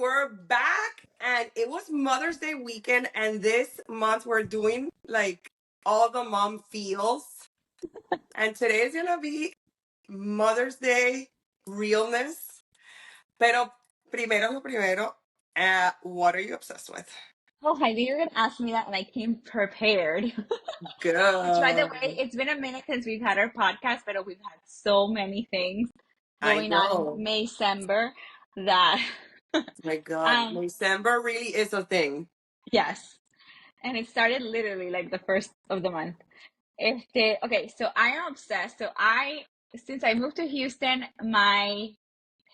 we're back, and it was Mother's Day weekend, and this month we're doing like all the mom feels. And today is gonna be Mother's Day realness. Pero primero lo primero, what are you obsessed with? Oh, I knew you were going to ask me that, and I came prepared. Which, by the way, Good. it's been a minute since we've had our podcast, but we've had so many things I going on in know. December that, My God, um, December really is a thing. yes. And it started literally like the first of the month. Okay, so I am obsessed. Since I moved to Houston, my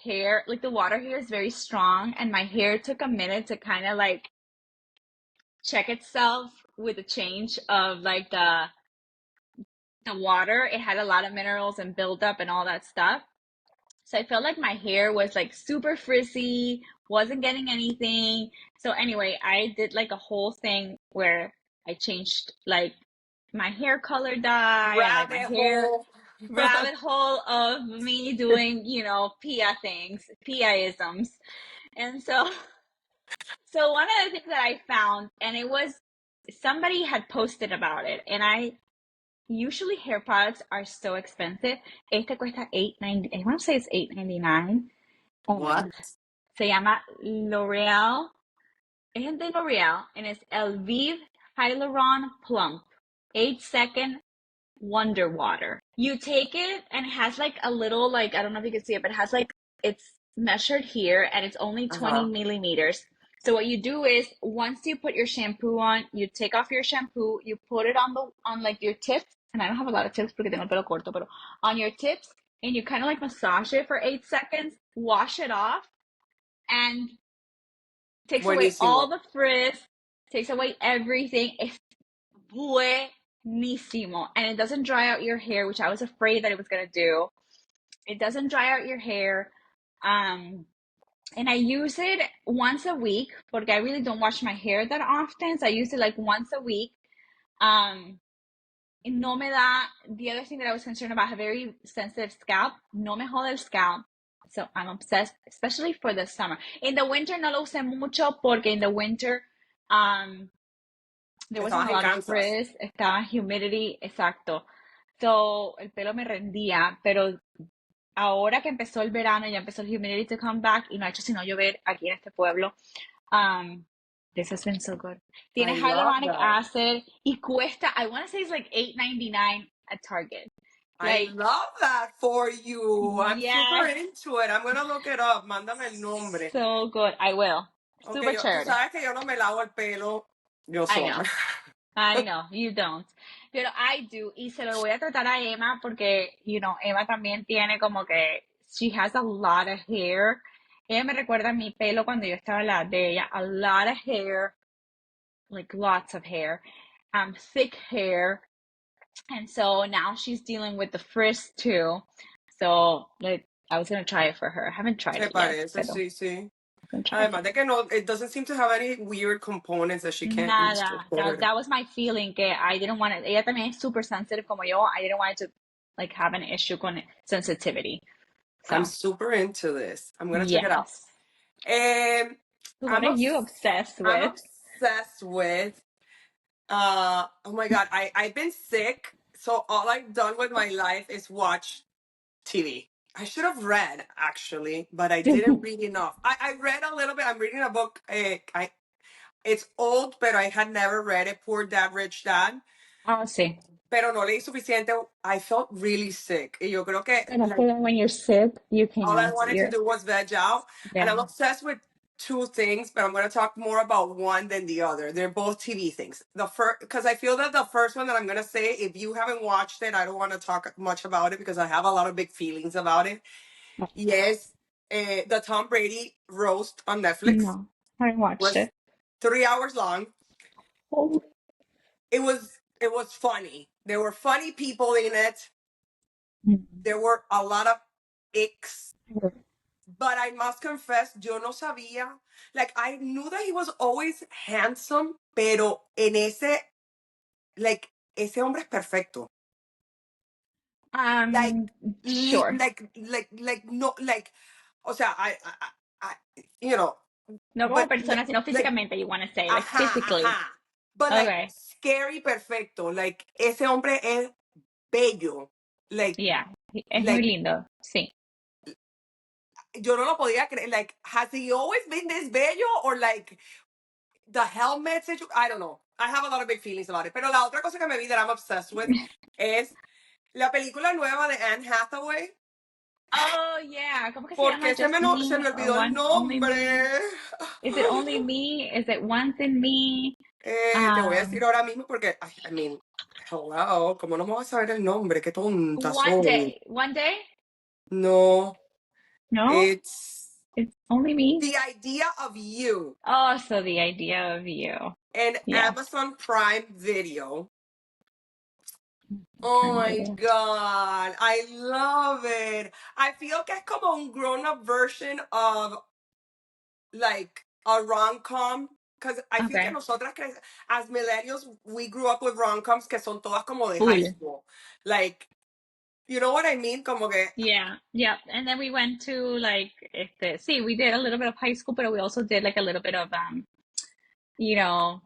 hair, like the water here is very strong, and my hair took a minute to kind of like check itself with the change of like the water. It had a lot of minerals and buildup and all that stuff. So I felt like my hair was like super frizzy, wasn't getting anything. So anyway, I did like a whole thing where I changed like my hair color dye and like my Rabbit hair hole. rabbit hole of me doing, Pia things, Pia-isms. And so one of the things that I found, and it was somebody had posted about it, and I usually hair products are so expensive. Este cuesta 8.90. I want to say it's 8.99. What? Se llama L'Oreal. Es de L'Oreal, and it's Elvive Hyaluron Plump 8-second Wonder Water. You take it, and it has like a little, like, I don't know if you can see it, but it has like, it's measured here, and it's only 20 Uh-huh. millimeters. So what you do is, once you put your shampoo on, you take off your shampoo, you put it on like your tips, and I don't have a lot of tips porque tengo el pelo corto, pero on your tips, and you kind of like massage it for 8 seconds, wash it off, and takes away all Buenísimo. the frizz, takes away everything. Es buenísimo. And it doesn't dry out your hair, which I was afraid that it was going to do. It doesn't dry out your hair. And I use it once a week porque I really don't wash my hair that often. So I use it like once a week. No me da, the other thing that I was concerned about, a very sensitive scalp, no me jode el scalp. So I'm obsessed, especially for the summer. In the winter no lo usé mucho porque in the winter there wasn't Estabas a en lot of Kansas. frizz, estaba humidity, exacto. So el pelo me rendía, pero ahora que empezó el verano, ya empezó el humidity to come back y no ha hecho sino llover aquí en este pueblo. This has been so good. I Tiene love hyaluronic that. acid y cuesta, I want to say it's like $8.99 at Target. I Like, love that for you. I'm super yes, into it. I'm gonna look it up. Mándame el nombre. so good. I will. Ok, Super tú charity. sabes que yo no me lavo el pelo yo I sola. know. I know, you don't. Pero I do. Y se lo voy a tratar a Emma porque, Emma también tiene como que, she has a lot of hair. Ella me recuerda a mi pelo cuando yo estaba en la de ella. A lot of hair, like lots of hair. Thick hair. And so now she's dealing with the frizz too. So, like, I was gonna try it for her. I haven't tried Se it yet, parece, pero sí, sí. I'm gonna try it. Además de que no, it doesn't seem to have any weird components that she can't use to Nada. put That, it. that was my feeling, que I didn't want it. Ella también es super sensitive como yo. I didn't want it to like have an issue con sensitivity. I'm So, super into this. I'm gonna check it out. yes. Um, What I'm are you obs- obsessed I'm with? obsessed with oh my God, I've been sick, so all I've done with my life is watch TV. I should have read actually, but I didn't read enough. I read a little bit. I'm reading a book. It's old, but I had never read it. Poor Dad, Rich Dad. Oh, sí. Pero no leí suficiente. I felt really sick. Y yo creo que And I like feel like when you're sick, you all I can't. wanted to do was veg out. And Yeah. I'm obsessed with two things, but I'm going to talk more about one than the other. They're both TV things. The first, because I feel that the first one that I'm going to say, if you haven't watched it, I don't want to talk much about it because I have a lot of big feelings about it. Yes, the Tom Brady roast on Netflix No, I haven't watched was it. 3 hours long. Oh. It was funny. There were funny people in it. Mm. There were a lot of icks. But I must confess, yo no sabía. Like, I knew that he was always handsome, pero ese hombre es perfecto. Like, Sure. no, like, o sea, I, you know, No como but persona, sino like, físicamente, you want to say, like ajá, physically. ajá. But like Okay. scary perfecto. Like ese hombre es bello. Like, Yeah. Es muy like lindo. Sí. yo no lo podía creer. Like, has he always been this bello or like the helmet situation? I don't know. I have a lot of big feelings about it. Pero la otra cosa que me vi that I'm obsessed with es la película nueva de Anne Hathaway. Oh, yeah. ¿Cómo que se llama? Porque Just se me me or olvidó el one only me? nombre. Is it only me? Is it once in me? Te voy a decir Um, ahora mismo porque, ay, I mean, hello, ¿cómo no me vas a saber el nombre? Qué tonta one soy. day. One day? No, No? it's It's only me? The Idea of You, Oh, so the idea of you. an Yeah. Amazon Prime Video. Oh Prime my Video. God, I love it. I feel que es como un grown-up version of like a rom-com. Because I feel que Okay. nosotras, as millennials, we grew up with rom-coms que son todas como de high Full. school. Like, you know what I mean? Como que, Yeah, yeah. And then we went to like see, we did a little bit of high school, but we also did like a little bit of you know,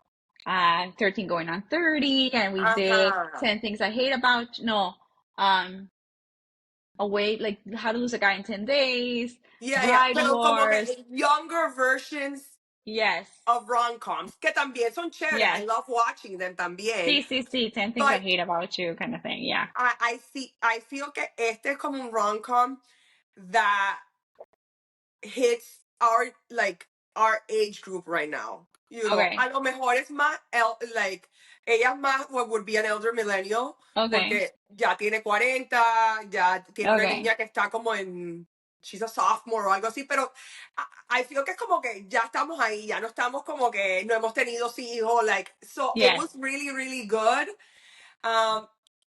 13 going on 30, and we did ajá. 10 things I hate about no, um away like how to lose a guy in 10 days, Yeah, yeah. Bride Pero como que Wars. younger versions Yes. of rom-coms, que también son chéveres. I Yes. love watching them también. See, see, see, 10 things I But hate about you kind of thing. Yeah. I feel que este es como un rom-com that hits our like our age group right now. You know, Okay. a lo mejor es más like ella es más what would be an elder millennial Okay. porque ya tiene 40, ya tiene una Okay. niña que está como en she's a sophomore o algo así, pero I feel que es como que ya estamos ahí, ya no estamos como que no hemos tenido hijos, like so it Yes. was really really good. Um,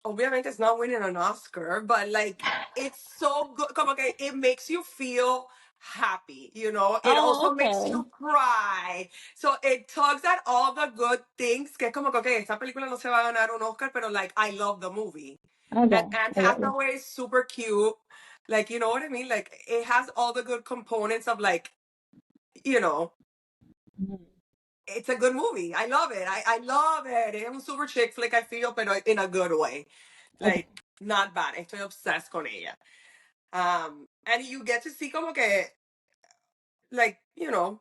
Obviamente it's not winning an Oscar, but like it's so good. Como que it makes you feel happy, you know. It Oh, also makes okay. you cry. So it tugs at all the good things. Que es como que okay, esta película no se va a ganar un Oscar, pero like I love the movie. And Okay. Anne I get you. Hathaway is super cute. Like you know what I mean? Like it has all the good components of like you know Mhm. it's a good movie. I love it. I love it. Es un super chick flick, I feel, pero in a good way. Okay. Like, not bad. Estoy obsessed con ella. And you get to see como que, like, you know,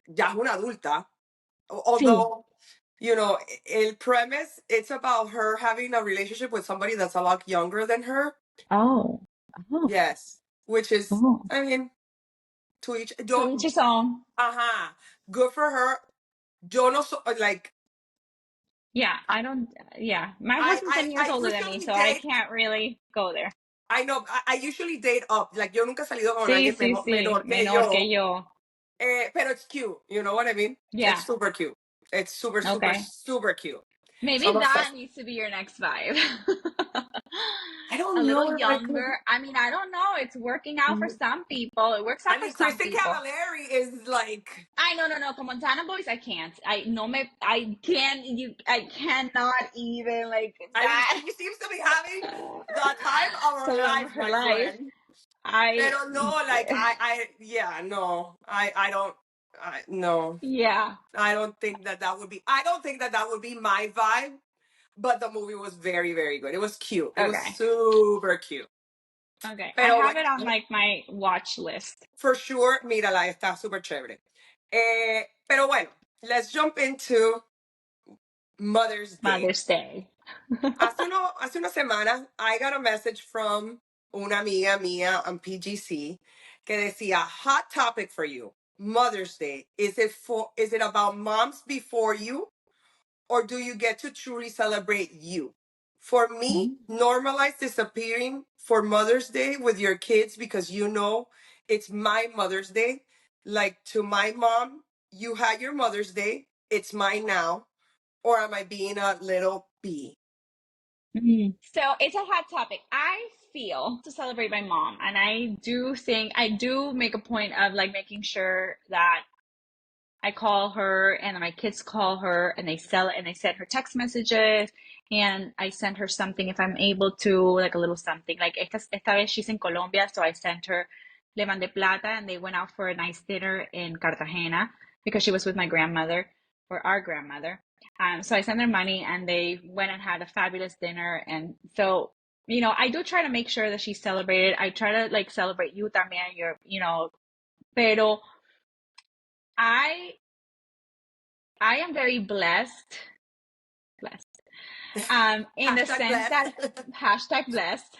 ya es una adulta. Sí. Although, you know, el premise, it's about her having a relationship with somebody that's a lot younger than her. Oh. Oh. Yes. Which is, Oh. I mean, to each, To each his own. ajá, good for her. Yo no so, like, Yeah, I don't, yeah. My husband's 10 years I older than me, usually so I date can't really go there. I know, I usually date up. Like, yo nunca he salido con Sí, alguien sí, sí. menor que Menor que yo. yo. Pero it's cute. You know what I mean? It's Yeah. super cute. It's super, super, Okay. super cute. So I'm Maybe that obsessed. needs to be your next vibe. I A don't little know that I could. younger. I mean, I don't know. It's working out for some people. It works out I for mean, some Kristen people. Cavallari is like. I no no no. Come Montana boys, I can't. I no me. I can't. You. I cannot even like I mean, that. she seems to be having the time of her Time life, of her my life. friend. I. Pero no, like yeah, no, I don't, no, Yeah. I don't think that that would be. I don't think that that would be my vibe. But the movie was very, very good. It was cute. It was Okay. super cute. Okay. I Pero have it on bueno, like my watch list. for sure, mírala, está super chévere. Pero bueno, let's jump into Mother's Day. Mother's Day. Hace una semana, I got a message from una amiga mía on PGC que decía, hot topic for you, Mother's Day. Is it about moms before you, or do you get to truly celebrate you? For me, Mm. normalize disappearing for Mother's Day with your kids because you know it's my Mother's Day. Like to my mom, you had your Mother's Day, it's mine now. Or am I being a little bee? So it's a hot topic. I feel to celebrate my mom, and I do think I do make a point of like making sure that I call her and my kids call her and they sell it and they send her text messages and I send her something if I'm able to, like a little something. Like esta vez she's in Colombia, so I sent her le mandé plata, and they went out for a nice dinner in Cartagena because she was with my grandmother, or our grandmother. So I sent their money, and they went and had a fabulous dinner. And so, I do try to make sure that she's celebrated. I try to like celebrate you también, pero I I am very blessed, in the Hashtag sense blessed. that hashtag blessed,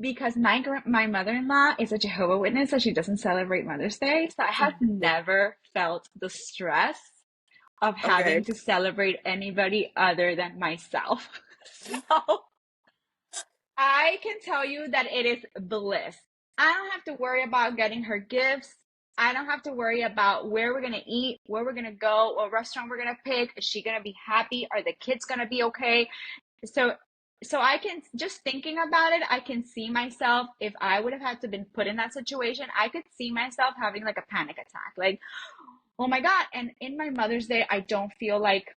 because my mother-in-law is a Jehovah Witness, so she doesn't celebrate Mother's Day. So I have never felt the stress of having Okay. to celebrate anybody other than myself. So I can tell you that it is bliss. I don't have to worry about getting her gifts. I don't have to worry about where we're gonna eat, where we're gonna go, what restaurant we're gonna pick. Is she gonna be happy? Are the kids gonna be okay? So I can, just thinking about it, I can see myself, if I would have had to been put in that situation, I could see myself having like a panic attack. Like, oh my God. And in my Mother's Day, I don't feel like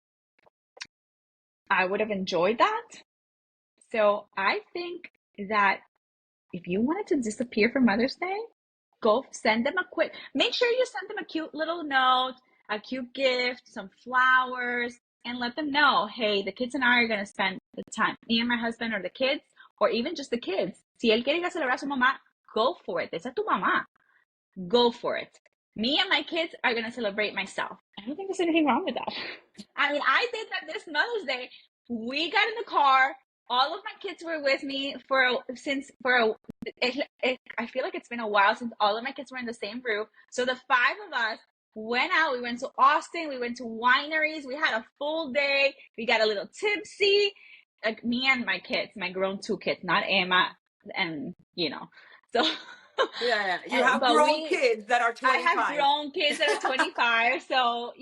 I would have enjoyed that. So I think that if you wanted to disappear for Mother's Day, go send them make sure you send them a cute little note, a cute gift, some flowers, and let them know, hey, the kids and I are going to spend the time, me and my husband, or the kids, or even just the kids. Si él quiere ir a celebrar a su mamá, go for it. Esa es tu mamá. Go for it. Me and my kids are going to celebrate myself. I don't think there's anything wrong with that. I mean, I did that this Mother's Day. We got in the car. All of my kids were with me I feel like it's been a while since all of my kids were in the same group. So the five of us went out. We went to Austin. We went to wineries. We had a full day. We got a little tipsy. Like, me and my kids, my grown two kids, not Emma, and so. Yeah, yeah. You have But grown kids that are I have 25. grown kids that are 25, so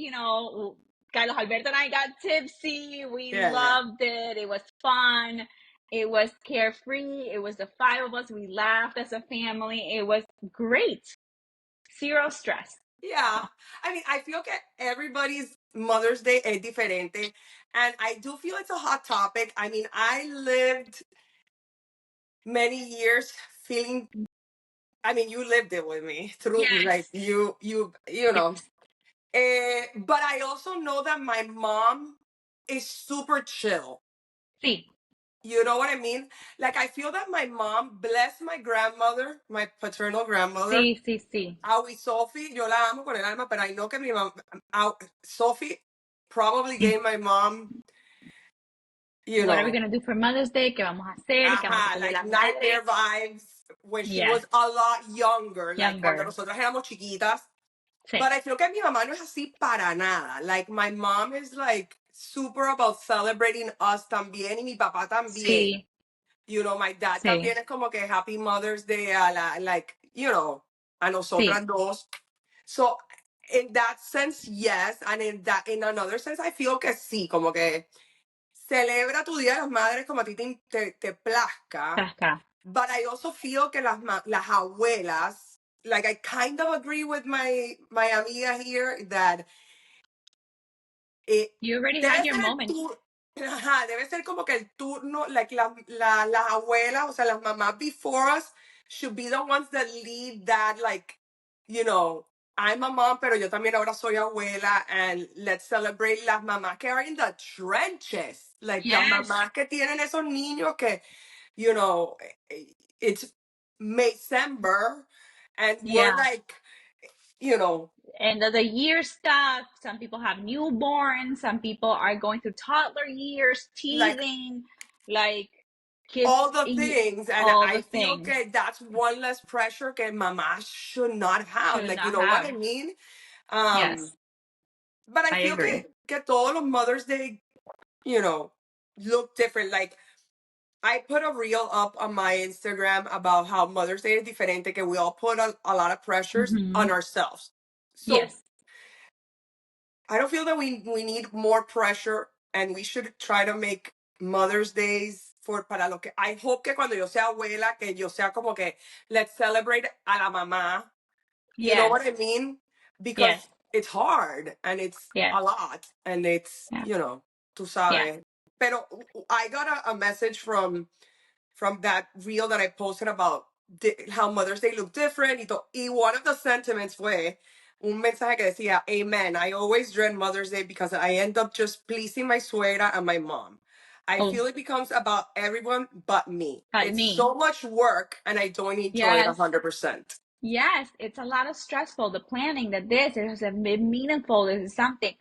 Carlos Alberto and I got tipsy. We Yeah, yeah. loved it. It was fun. It was carefree. It was the five of us. We laughed as a family. It was great. Zero stress. Yeah. So, I mean, I feel that everybody's Mother's Day es diferente. And I do feel it's a hot topic. I mean, I lived many years feeling, I mean, you lived it with me through, like, yes. you Yes. know. But I also know that my mom is super chill. Sí. You know what I mean? Like, I feel that my mom, bless my grandmother, my paternal grandmother, Sí, sí, sí. Aui Sophie, yo la amo con el alma, but I know que mi mom, Sophie probably gave my mom, you What are we know, going to do for Mother's Day? ¿Qué vamos a hacer? ¿Qué vamos a hacer aha, por el Día de like las Madres? nightmare vibes when she Yes. was a lot younger, like cuando Younger. nosotros éramos chiquitas. Sí. But I feel que mi mamá no es así para nada. Like, my mom is like super about celebrating us también y mi papá también. Sí. You know, my dad Sí. también es como que Happy Mother's Day like, a Sí. nosotras dos. So, in that sense, yes. And in another sense, I feel que sí, como que celebra tu Día de las Madres como a ti te plazca. Tasca. But I also feel que las abuelas, like, I kind of agree with my amiga here that You already debe had your ser el moment. turno, ajá, debe ser como que el turno, like las abuelas, o sea, las mamás before us should be the ones that lead that, like, you know, I'm a mom, pero yo también ahora soy abuela, and let's celebrate las mamás que are in the trenches, like las Yes. mamás que tienen esos niños que, you know, it's Maysember, and we're Yeah. like, you know, End of the year stuff. Some people have newborns. Some people are going through toddler years, like teething, like kids, all the things, and all I the feel things. that that's one less pressure that mama should not have, Should like, you not know what I have. mean. um Yes, but I I feel agree. que todos los Mother's Day, you know, look different. Like, I put a reel up on my Instagram about how Mother's Day is diferente, que we all put a lot of pressures on Hmm. ourselves. So Yes. I don't feel that we need more pressure, and we should try to make Mother's Days for para lo que I hope que cuando yo sea abuela, que yo sea como que let's celebrate a la mamá. You know what I Yes. mean? Because Yes. it's hard and it's Yes. a lot, and it's, Yeah. tú Yeah. sabes. Pero I got a message from that reel that I posted about how Mother's Day looked different. Y one of the sentiments fue un mensaje que decía, Amen. I always dread Mother's Day because I end up just pleasing my suegra and my mom. I Oh, feel it becomes about everyone but me. but It's me. so much work and I don't enjoy it Yes. 100%. Yes, it's a lot of stressful. The planning, that this, it has been meaningful. This is something.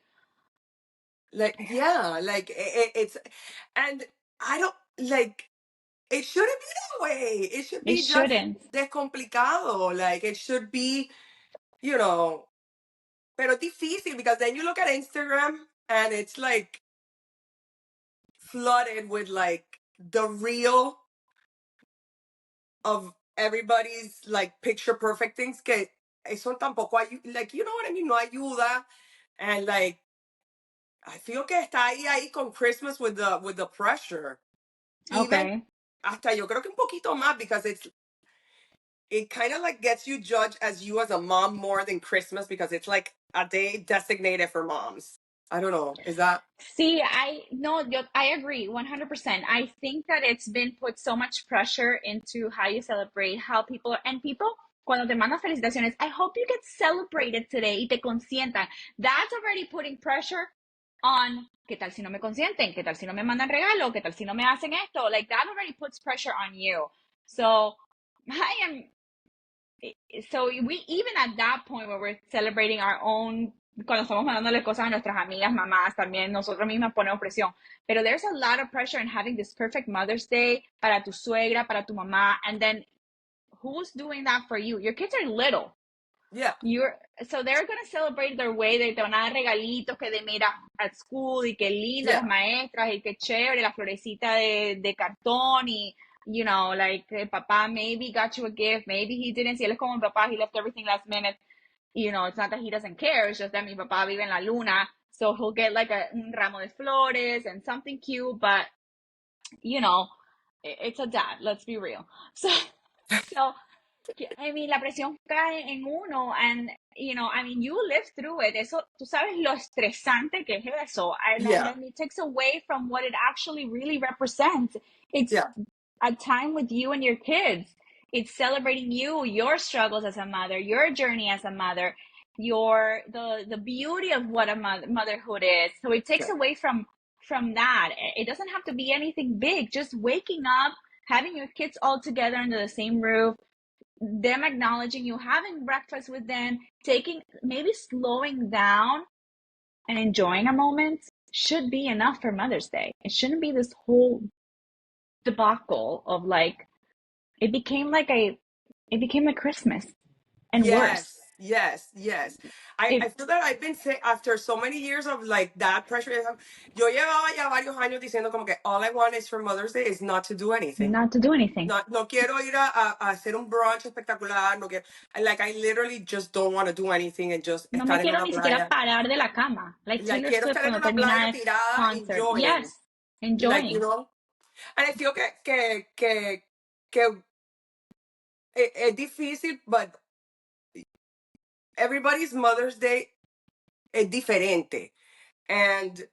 Like, yeah, like it's, and I don't, like, it shouldn't be that way. It should It be just shouldn't. descomplicado. Like, it should be, you know, pero difícil because then you look at Instagram and it's like flooded with like the real of everybody's like picture perfect things que eso tampoco like, you know what I mean, no ayuda. And like I feel que está ahí con Christmas with the pressure, even Okay. hasta yo creo que un poquito más because it kind of like gets you judged as you as a mom more than Christmas because it's like a day designated for moms. I don't know, is that See, I agree 100%. I think that it's been put so much pressure into how you celebrate, how people, and people, cuando te mandan felicitaciones, I hope you get celebrated today y te consientan. That's already putting pressure on, ¿qué tal si no me consienten? ¿Qué tal si no me mandan regalo? ¿Qué tal si no me hacen esto? Like that already puts pressure on you. So I am so we even at that point where we're celebrating our own, cuando estamos mandándole cosas a nuestras amigas, mamás, también nosotros mismas ponemos presión. Pero there's a lot of pressure in having this perfect Mother's Day para tu suegra, para tu mamá, and then who's doing that for you? Your kids are little. yeah, You're so they're gonna celebrate their way, they te van a dar regalitos que de mira at school y qué lindo las yeah, maestras y qué chévere la florecita de cartón y you know, like papá maybe got you a gift, maybe he didn't. Si él es como mi papá, he left everything last minute. You know, it's not that he doesn't care, it's just that mi papá vive en la luna, so he'll get like un ramo de flores and something cute, but you know, it's a dad, let's be real. So I mean, la presión cae en uno, and you know, I mean, you live through it. Eso, tú sabes lo estresante que es eso, and yeah, then it takes away from what it actually really represents. It's yeah, a time with you and your kids. It's celebrating you, your struggles as a mother, your journey as a mother, your the beauty of what a motherhood is. So it takes yeah, away from that. It doesn't have to be anything big. Just waking up, having your kids all together under the same roof, them acknowledging you, having breakfast with them, taking maybe slowing down and enjoying a moment should be enough for Mother's Day. It shouldn't be this whole debacle of like it became like Christmas and worse. yes, yes, yes. It I feel that I've been saying after so many years of like that pressure, yo llevaba ya varios años diciendo como que all I want is for Mother's Day is not to do anything. not to do anything. No quiero ir a hacer un brunch espectacular, no quiero, like I literally just don't want to do anything and just No me estar en quiero una ni siquiera playa. parar de la cama. Like Like Taylor quiero Swift estar en cuando una playa termina el tirada concert. enjoying. Yes, Like, you enjoying. know, and I feel que es difícil, but everybody's Mother's Day es diferente. And like,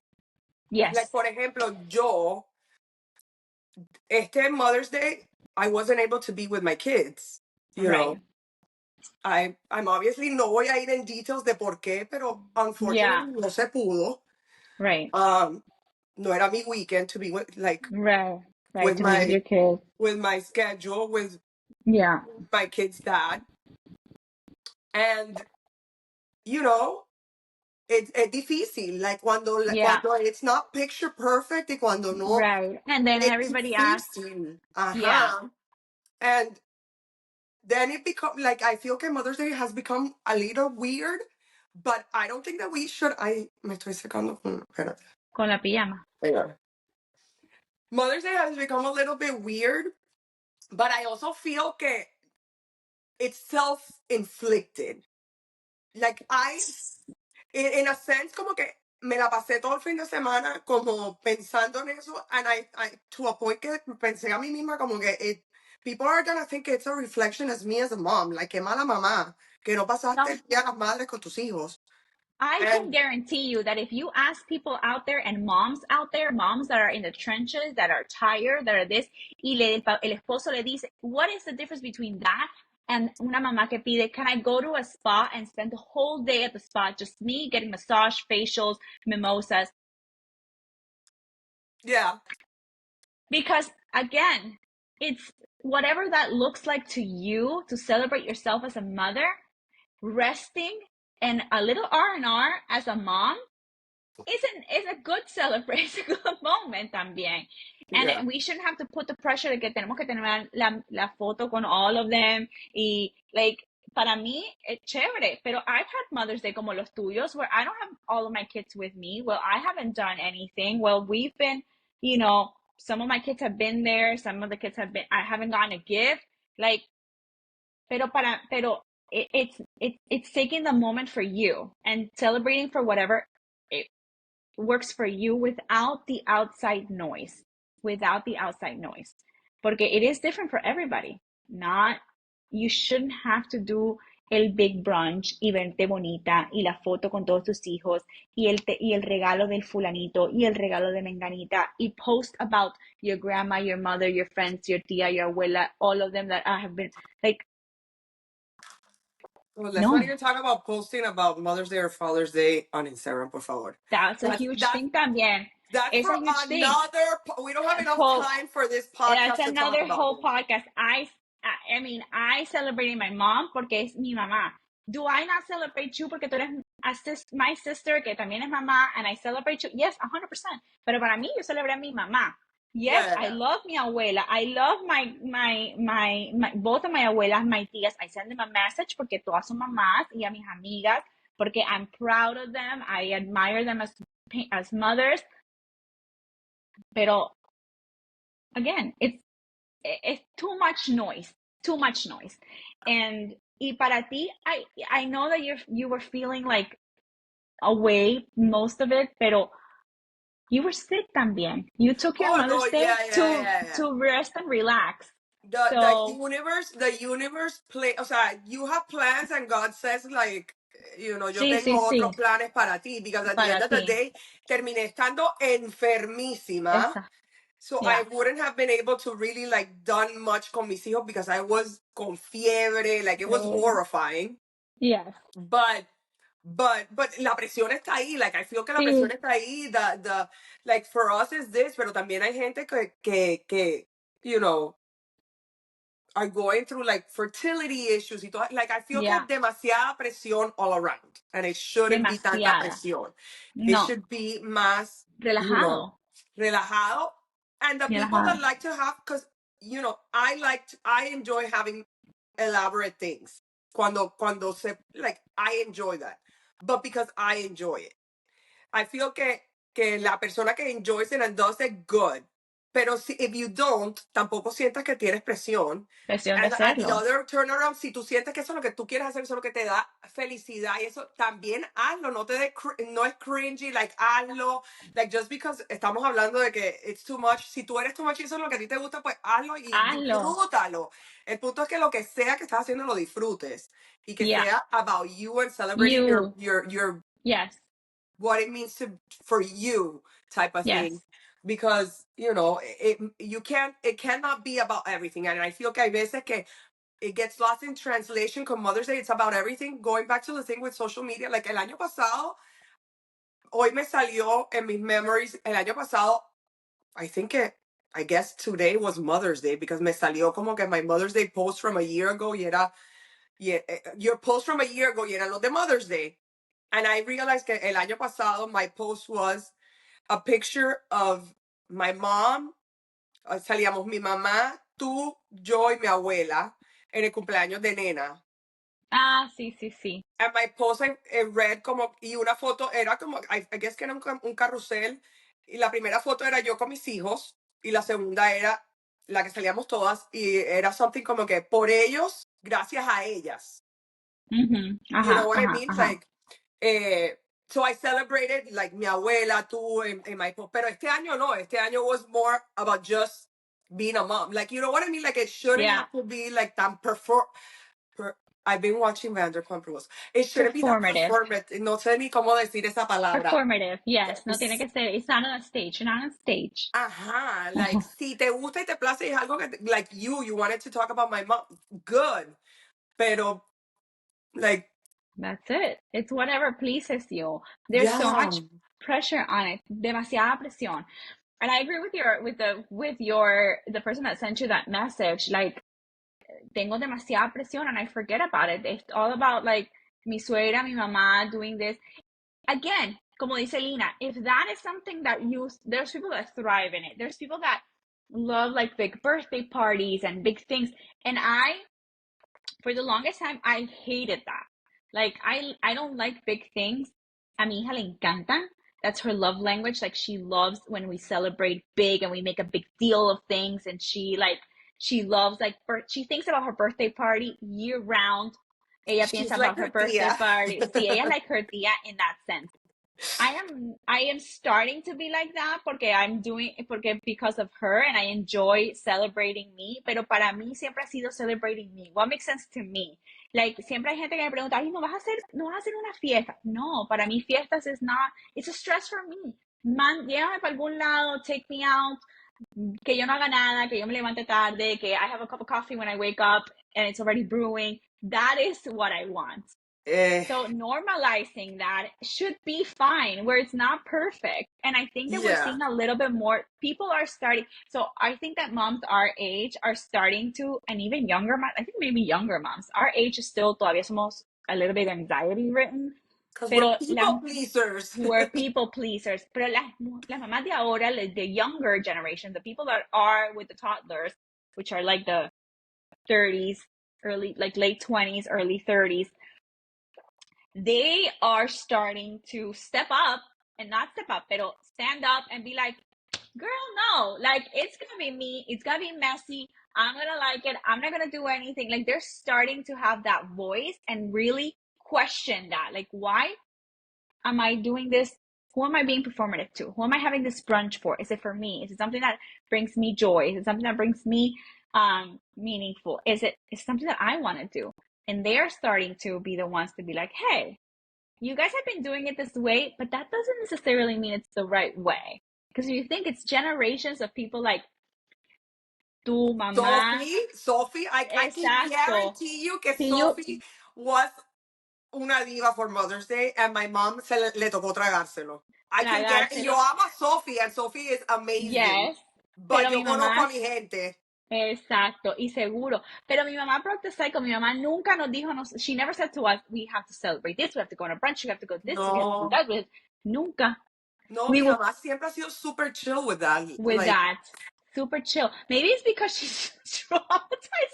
Yes, por ejemplo, yo, este Mother's Day, I wasn't able to be with my kids, you right. know. I'm obviously no voy a ir en details de por qué, pero Yeah, unfortunately no se pudo. right. No era mi weekend to be with, like, Right. Right. with To be with my, your kids. with my schedule, with Yeah. my kid's dad. And, you know, es difícil, like, Yeah. cuando it's not picture perfect y cuando no, Right. And then es everybody asks, difícil. yeah, Ajá. And then it become like I feel que Mother's Day has become a little weird, but I don't think that we should. Me estoy secando con. Espérate. con la pijama. Hang Mother's Day has become a little bit weird, but I also feel que it's self-inflicted. Like in a sense, como que me la pasé todo el fin de semana como pensando en eso, and I to a point que pensé a mí misma como que people are gonna think it's a reflection as me as a mom, like qué mala mamá, que no pasaste No, el día de las madres con tus hijos. I can And guarantee you that if you ask people out there and moms out there, moms that are in the trenches, that are tired, that are this, y el esposo le dice, what is the difference between that and una mamá que pide, can I go to a spa and spend the whole day at the spa, just me getting massage, facials, mimosas? yeah, Because again, it's whatever that looks like to you to celebrate yourself as a mother, resting and a little R&R as a mom is a good celebration, a good moment también. yeah. And we shouldn't have to put the pressure de que tenemos que tener la foto con all of them. Y like, para mí, es chévere. Pero I've had Mother's Day como los tuyos where I don't have all of my kids with me. Well, I haven't done anything. Well, we've been, you know, some of my kids have been there. Some of the kids have been, I haven't gotten a gift. Like, pero it's taking the moment for you and celebrating for whatever it works for you without the outside noise, without the outside noise. Porque it is different for everybody. Not, you shouldn't have to do el big brunch y verte bonita y la foto con todos tus hijos y el regalo del fulanito y el regalo de menganita y post about your grandma, your mother, your friends, your tía, your abuela, all of them that I have been like, Well, let's not no, even talk about posting about Mother's Day or Father's Day on Instagram, por favor. that's a That's huge that's thing también. that's It's for a huge thing. another. We don't have enough Whole time for this That's podcast to talk another about whole this. podcast. I mean, I celebrated my mom porque es mi mamá. Do I not celebrate you porque tú eres my sister que también es mamá and I celebrate you? Yes, 100%. Pero para mí, yo celebré a mi mamá. Yes, I Yeah. love mi abuela. I love both of my abuelas, my tías. I send them a message porque todas son mamás y a mis amigas porque I'm proud of them. I admire them as mothers. Pero again, it's too much noise. And y para ti, I know that you were feeling like away most of it, pero you were sick también. You took your Oh no, Mother's Day yeah, yeah, yeah, yeah. to rest and relax. The So universe play. O sea, you have plans, and God says like, yo sí, tengo sí, otros sí, planes para ti. Because at the end para of the ti. day, terminé estando enfermísima. Esa, So I yeah, wouldn't have been able to really like done much con mis hijos because I was con fiebre, like it was sí, horrifying. yes, But la presión está ahí. Like I feel que la presión sí, está ahí. The like for us is this, pero también hay gente que are going through like fertility issues y todo. Like I feel que yeah, es demasiada presión all around, and it shouldn't be tanta demasiada. presión. It No, should be más, relajado, relajado. And the people that relajado. like to have, because I enjoy having elaborate things. Cuando se like I enjoy that, but because I enjoy it. I feel que la persona que enjoys it and does it good. Pero si, if you don't, tampoco sientas que tienes presión. Presión de And at the hacerlo. other turnaround, si tú sientes que eso es lo que tú quieres hacer, eso es lo que te da felicidad y eso, también hazlo. No te dé, no es cringy, like hazlo. Like just because estamos hablando de que it's too much. Si tú eres too much y eso es lo que a ti te gusta, pues hazlo y Hazlo. disfrútalo. El punto es que lo que sea que estás haciendo lo disfrutes y que Yeah, sea about you and celebrating you, your yes, what it means to for you type of thing, yes. because you can't, it cannot be about everything. And I feel que hay veces que it gets lost in translation con Mother's Day. It's about everything. Going back to the thing with social media, like el año pasado, hoy me salió en mis memories, el año pasado, I think I guess today was Mother's Day because me salió como que my Mother's Day post from a year ago y era, your post from a year ago y eran los de Mother's Day. And I realized que el año pasado my post was a picture of my mom. Salíamos mi mamá, tú, yo y mi abuela en el cumpleaños de Nena. Ah, sí, sí, sí. And my post I read como, y una foto era como, I guess que era un carrusel. Y la primera foto era yo con mis hijos. Y la segunda era la que salíamos todas. Y era something como que por ellos, gracias a ellas. You know Ajá, what I ajá, mean? ajá. Like, so I celebrated like mi abuela, tú, and my, pero este año no, este año was more about just being a mom. Like, you know what I mean? Like, it shouldn't Yeah, have to be like tan I've been watching Vanderpump Rules. It shouldn't be that Performative. performative. No sé ni cómo decir esa palabra. Performative. Yes. No tiene Es- que ser. It's not on a stage. You're not on stage. Ajá, like, si te gusta y te place es algo que, like, you wanted to talk about my mom, good. Pero, like, That's it. It's whatever pleases you. There's so yeah, much pressure on it. Demasiada presión. And I agree with your the person that sent you that message. Like, tengo demasiada presión and I forget about it. It's all about like mi suegra, mi mamá doing this. Again, como dice Lina, if that is something that there's people that thrive in it. There's people that love like big birthday parties and big things. And for the longest time, I hated that. Like, I don't like big things. A mi hija le encantan. That's her love language. Like, she loves when we celebrate big and we make a big deal of things. And she loves like, she thinks about her birthday party year round. Ella she's piensa like about her her birthday tia. party. Sí, ella like her tía in that sense. I am starting to be like that because of her and I enjoy celebrating me, pero para mí siempre ha sido celebrating me. What makes sense to me? Like, siempre hay gente que me pregunta, "Ay, no vas a hacer una fiesta." No, para mí fiestas is not, it's a stress for me. Man, llévame para algún lado, take me out, que yo no haga nada, que yo me levante tarde, que I have a cup of coffee when I wake up and it's already brewing. That is what I want. Eh, So normalizing that should be fine where it's not perfect. And I think that we're yeah, seeing a little bit more people are starting. So I think that moms our age are starting to, and even younger moms, I think maybe younger moms, our age is still todavía somos a little bit anxiety ridden. because we're Pero people pleasers. we're people pleasers. Pero las mamás de ahora, the younger generation, the people that are with the toddlers, which are like the 30s, like late 20s, early 30s, they are starting to step up and not step up, but stand up and be like, girl, no, like it's gonna be me, it's gonna be messy, I'm gonna like it, I'm not gonna do anything. Like, they're starting to have that voice and really question that. Like, why am I doing this? Who am I being performative to? Who am I having this brunch for? Is it for me? Is it something that brings me joy? Is it something that brings me meaningful? Is something that I want to do? And they're starting to be the ones to be like, hey, you guys have been doing it this way, but that doesn't necessarily mean it's the right way. Because if you think it's generations of people like tu mamá, Sophie, I can exacto. guarantee you que See you, Sophie was una diva for Mother's Day, and my mom le tocó tragárselo. I can guarantee, yo tragárselo, amo a Sophie, and Sophie is amazing. yes. But Pero yo mi conozco a mamá, mi gente. exacto, y seguro. Pero mi mamá broke the cycle. Mi mamá nunca nos dijo, she never said to us, we have to celebrate this, we have to go on a brunch, we have to go this, we have to do No, that. Nunca. no, We mi would mamá siempre ha sido super chill with that. with Like, that. Super chill. Maybe it's because she's traumatized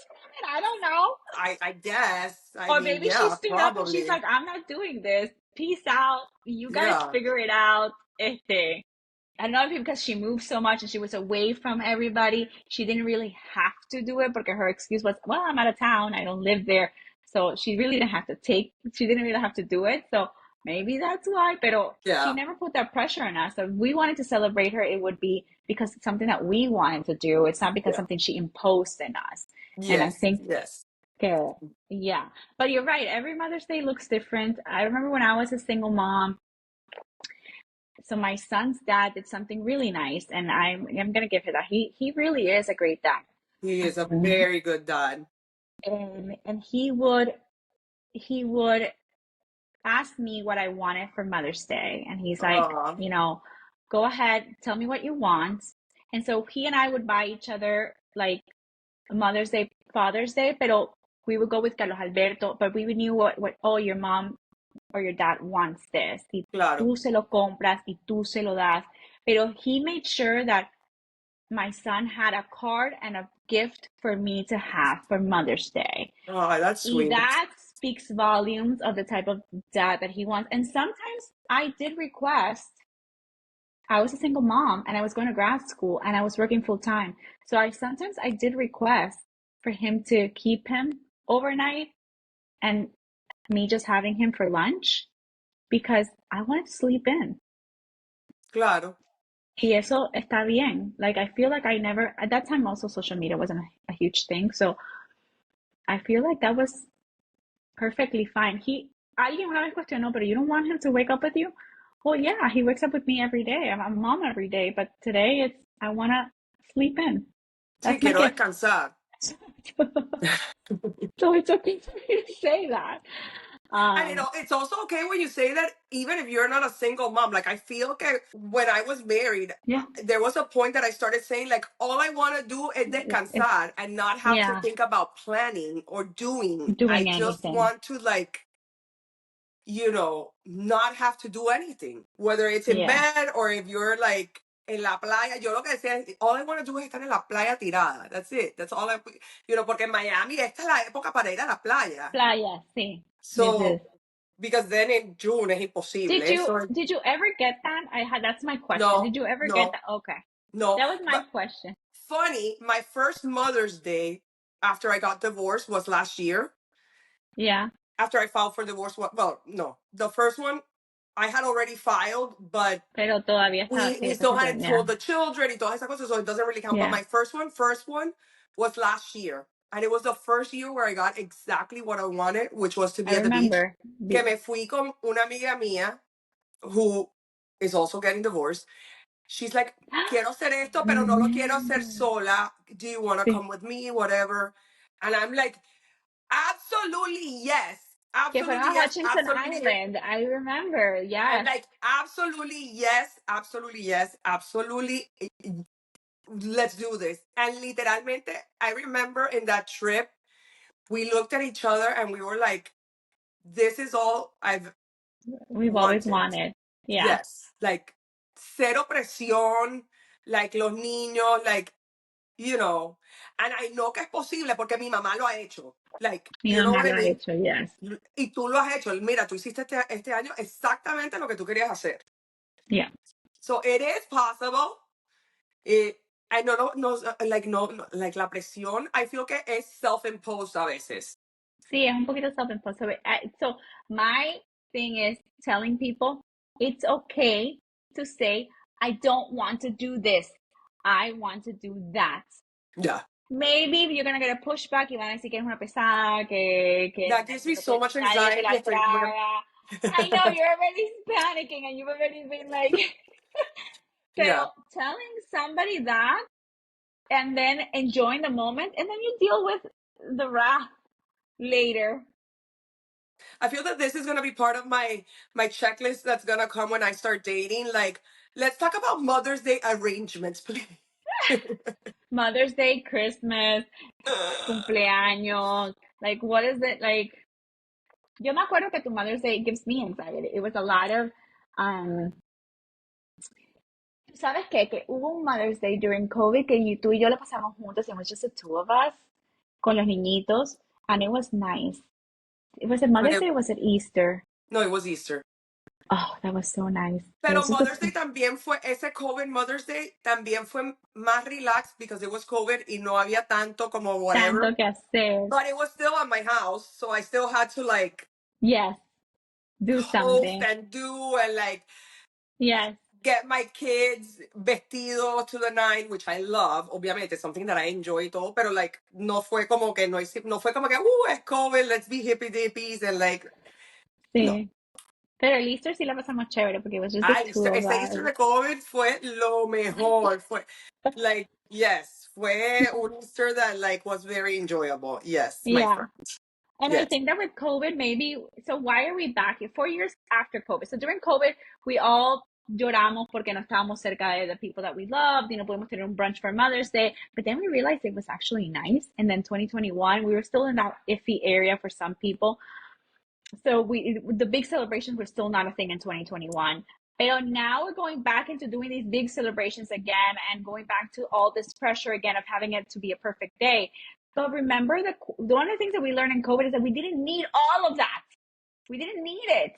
from it. I don't know. I guess. I Or mean, maybe yeah, she's stood up and she's probably. like, I'm not doing this. Peace out. You guys Yeah, figure it out. I don't know if because she moved so much and she was away from everybody, she didn't really have to do it because her excuse was, well, I'm out of town. I don't live there. So she didn't really have to do it. So maybe that's why, pero she yeah, never put that pressure on us. So if we wanted to celebrate her, it would be because it's something that we wanted to do. It's not because yeah. something she imposed in us. And I Yes, think yes. que, yeah, but you're right. Every Mother's Day looks different. I remember when I was a single mom. So my son's dad did something really nice, and I'm gonna give him that. He really is a great dad. He is a very good dad. And he would ask me what I wanted for Mother's Day, and he's like, Uh, go ahead, tell me what you want. And so he and I would buy each other like Mother's Day, Father's Day, pero we would go with Carlos Alberto, but we knew what oh, your mom or your dad wants this, y claro. tú se lo compras y tú se lo das. Pero he made sure that my son had a card and a gift for me to have for Mother's Day. Oh, that's Y sweet. that speaks volumes of the type of dad that he wants. And sometimes I did request, I was a single mom and I was going to grad school and I was working full time. So sometimes I did request for him to keep him overnight and me just having him for lunch because I wanted to sleep in. Claro. Y eso está bien. Like, I feel like I never, at that time, also social media wasn't a huge thing. So I feel like that was perfectly fine. Alguien una vez cuestionó, pero you don't want him to wake up with you? Well, yeah, he wakes up with me every day. I'm a mom every day, but today I want to sleep in. Sí, That's my quiero gift. descansar. So it's okay for me to say that. And it's also okay when you say that, even if you're not a single mom. Like, I feel que when I was married, Yeah, there was a point that I started saying, like, all I want to do is it's descansar and not have to yeah, think about planning or doing. I doing just anything. want to, like, not have to do anything, whether it's in Yeah, bed or if you're like en la playa. Yo lo que decía es, all I want to do es estar en la playa tirada. That's it. That's all porque en Miami esta es la época para ir a la playa. playa, sí. This is. So, because then in June es imposible. So, Did you ever get that? That's my question. no, Did you ever get no, that? Okay. no. That was my But question. funny, my first Mother's Day after I got divorced was last year. Yeah. After I filed for divorce, well, no. The first one I had already filed, but Pero todavía está, we sigue still presente. hadn't Yeah. told the children y todas esas cosas, so it doesn't really count. But Yeah. my first one was last year. And it was the first year where I got exactly what I wanted, which was to I be at the beach. remember. Que me fui con una amiga mía who is also getting divorced. She's like, quiero hacer esto, pero no lo quiero hacer Remember. sola. Do you want to Sí. come with me? Whatever. And I'm like, absolutely yes. Que fueron Absolutely a yes. Hutchinson Absolutely yes. Island. I remember. I'm Yes. like, absolutely yes. Absolutely yes. Absolutely. Let's do this. And literalmente, I remember in that trip, we looked at each other and we were like, this is all I've We've always wanted. wanted. Yeah. Yes. Like, cero presión, like los niños, like, and I know que es posible porque mi mamá lo ha hecho. Like, Mi you know mamá what I lo ha mean? hecho. Yes. Y tú lo has hecho. Mira, tú hiciste este año exactamente lo que tú querías hacer. Yeah. So it is possible. Eh, I no, like, no, like la presión, I feel que es self-imposed a veces. Sí, es un poquito self-imposed. So my thing is telling people it's okay to say, I don't want to do this. I want to do that. Yeah. Maybe you're gonna get a pushback y van a decir que eres una pesada, que That gives me so much nadie te anxiety. la traga. I know you're already panicking and you've already been like, Yeah. pero telling somebody that and then enjoying the moment and then you deal with the wrath later. I feel that this is gonna be part of my checklist that's gonna come when I start dating. Like, let's talk about Mother's Day arrangements, please. Mother's Day, Christmas, cumpleaños. Like, what is it? Like, yo me acuerdo que tu Mother's Day gives me anxiety. It was a lot of, um, ¿sabes qué? Que hubo un Mother's Day during COVID que tú y yo lo pasamos juntos, and it was just the two of us, con los niñitos, and it was nice. Was it Mother's Day or was it Easter? No, it was Easter. Oh, that was so nice. It Pero was just the Mother's Day two. también fue, ese COVID Mother's Day también fue más relaxed because it was COVID y no había tanto como whatever. Tanto que hacer. But it was still at my house, so I still had to like Yes, do host something. and do and like Yes. get my kids vestidos to the nine, which I love. Obviamente, something that I enjoy y todo, pero like no fue como que no fue como que es COVID, let's be hippie dippies and like no. Sí. Pero el Easter sí la pasamos chévere porque it was just the Ay, two of ese us. Easter de COVID fue lo mejor. Fue, like, yes, fue un Easter that, like, was very enjoyable. Yes, my Yeah. friend. And I Yes. think that with COVID, maybe, so why are we back here? 4 years after COVID. So during COVID, we all lloramos porque no estábamos cerca de the people that we loved. You know, pudimos tener un brunch for Mother's Day. But then we realized it was actually nice. And then 2021, we were still in that iffy area for some people. So the big celebrations were still not a thing in 2021. But now we're going back into doing these big celebrations again and going back to all this pressure again of having it to be a perfect day. But remember that one of the things that we learned in COVID is that we didn't need all of that. We didn't need it.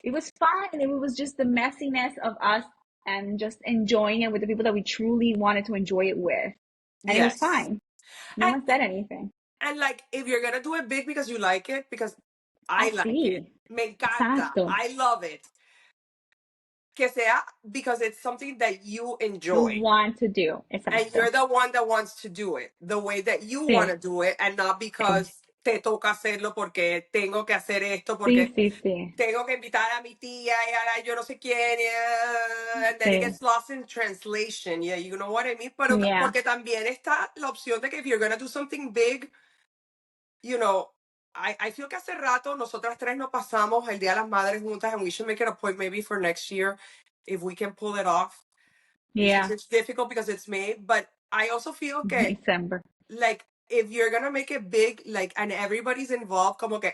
It was fine. It was just the messiness of us and just enjoying it with the people that we truly wanted to enjoy it with. And it was Yes. fine. No And, one said anything. and like, if you're going to do it big because you like it, because I like it, Así. me encanta, Exacto. I love it, que sea because it's something that you You enjoy. want to do. And Exacto. you're the one that wants to do it the way that you want Sí. to do it and not because te toca hacerlo porque tengo que hacer esto, Sí, porque sí, sí, tengo que invitar a mi tía y a la yo no sé quién, and then it sí, gets lost in translation, yeah, you know what I mean? Pero yeah, porque también está la opción de que if you're gonna do something big, you know, I feel que hace rato nosotras tres nos pasamos el Día de las Madres juntas, and we should make it a point maybe for next year if we can pull it off. It's just yeah, it's difficult because it's May, but I also feel que December. like if you're gonna make it big, like and everybody's involved, como que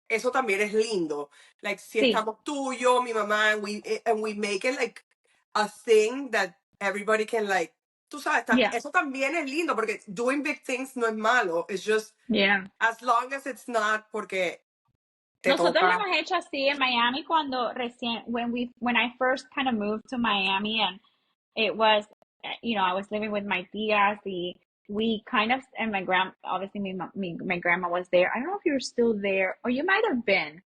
eso también es lindo. Like si Sí, estamos tú, yo, mi mamá, and we make it like a thing that everybody can like. Tú sabes, yeah, eso también es lindo porque doing big things no es malo. It's just yeah. as long as it's not porque te Nosotros lo toca. hemos hecho así en Miami cuando recién, when I first kind of moved to Miami, and it was, I was living with my tias, we kind of, and my obviously my grandma was there. I don't know if you're still there, or you might have been.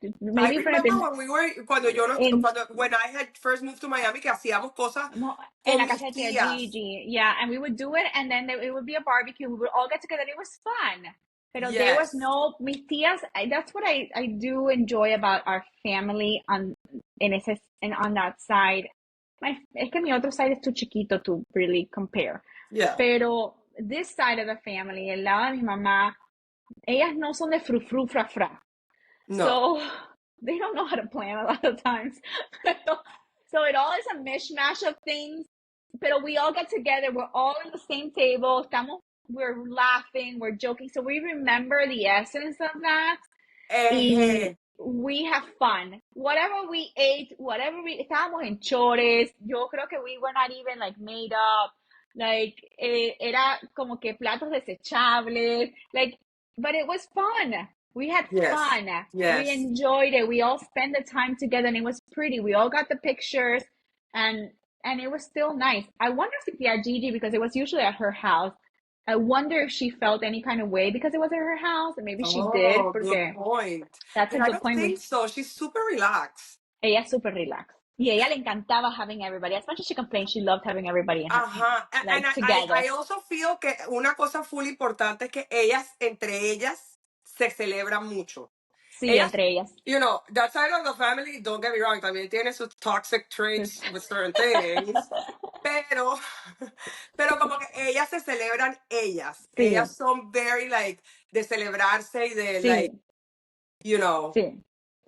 I Maybe it would have remember been when we were cuando yo no in cuando when I had first moved to Miami que hacíamos cosas en con la mis casa de tía tías. Gigi. Yeah, and we would do it, and then it would be a barbecue. We would all get together. It was fun. Pero there was Yes. no, mis tías, that's what I do enjoy about our family on that side. Es que mi otro side es too chiquito to really compare. Yeah. Pero this side of the family, el lado de mi mamá, ellas no son de frufru fra fra. No. So they don't know how to plan a lot of times. So it all is a mishmash of things. But we all get together. We're all in the same table. We're laughing. We're joking. So we remember the essence of that. Y Eje. we have fun. Whatever we ate, estábamos en chores. Yo creo que we were not even like made up. Like, era como que platos desechables. Like, but it was fun. We had Yes. fun. We Yes. enjoyed it. We all spent the time together and it was pretty. We all got the pictures and it was still nice. I wonder if Tia Gigi, because it was usually at her house, I wonder if she felt any kind of way because it was at her house, and maybe she did, Oh, good porque point. that's a But I good don't point. think so. She's super relaxed. Ella es super relaxed. Y ella le encantaba having everybody. As much as she complained, she loved having everybody in her, Ajá. And like, together. I also feel que una cosa full importante es que ellas, entre ellas, se celebran mucho. Sí, Ellas, entre ellas. you know, that side of the family, don't get me wrong, también tiene sus toxic traits with certain things. Pero, pero como que ellas se celebran ellas. Ellas Sí, son very like de celebrarse y de like, sí. you know. Sí,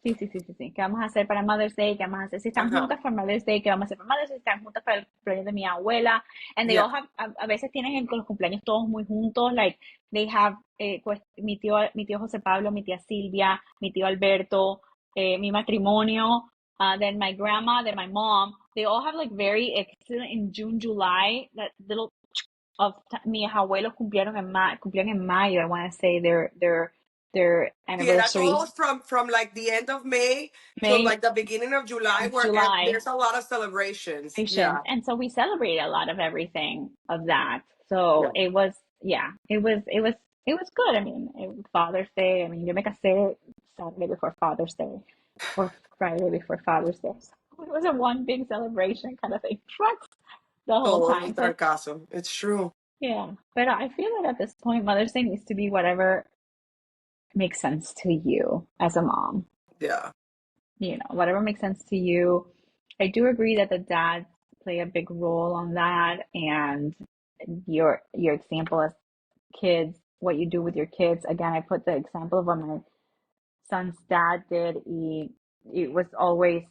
sí, sí, sí, sí, sí. ¿Qué vamos a hacer para Mother's Day? ¿Qué vamos a hacer? Si están Ajá. juntas para Mother's Day, ¿qué vamos a hacer para Mother's Day? Si están juntas para el cumpleaños de mi abuela. And they Yeah. all have, a veces tienen los cumpleaños todos muy juntos. Like, they have, pues, mi tío José Pablo, mi tía Silvia, mi tío Alberto, mi matrimonio, then my grandma, then my mom. They all have, like, very excellent in June, July, that little mis abuelos cumplieron en mayo, I want to say their Sí, era anniversary. todos from like the end of May till May, like the beginning of July where July, there's a lot of celebrations. patience. Yeah. And so we celebrated a lot of everything of that. So Yeah. it was, yeah, it was good. I mean, Father's Day. I mean, yo me casé Saturday before Father's Day or Friday before Father's Day. So it was a one big celebration kind of thing. The whole Todo en un time. So trancazo. It's true. yeah, but I feel that at this point, Mother's Day needs to be whatever makes sense to you as a mom. Yeah. Whatever makes sense to you. I do agree that the dads play a big role on that, and your example as kids, what you do with your kids. Again, I put the example of what my son's dad did. It was always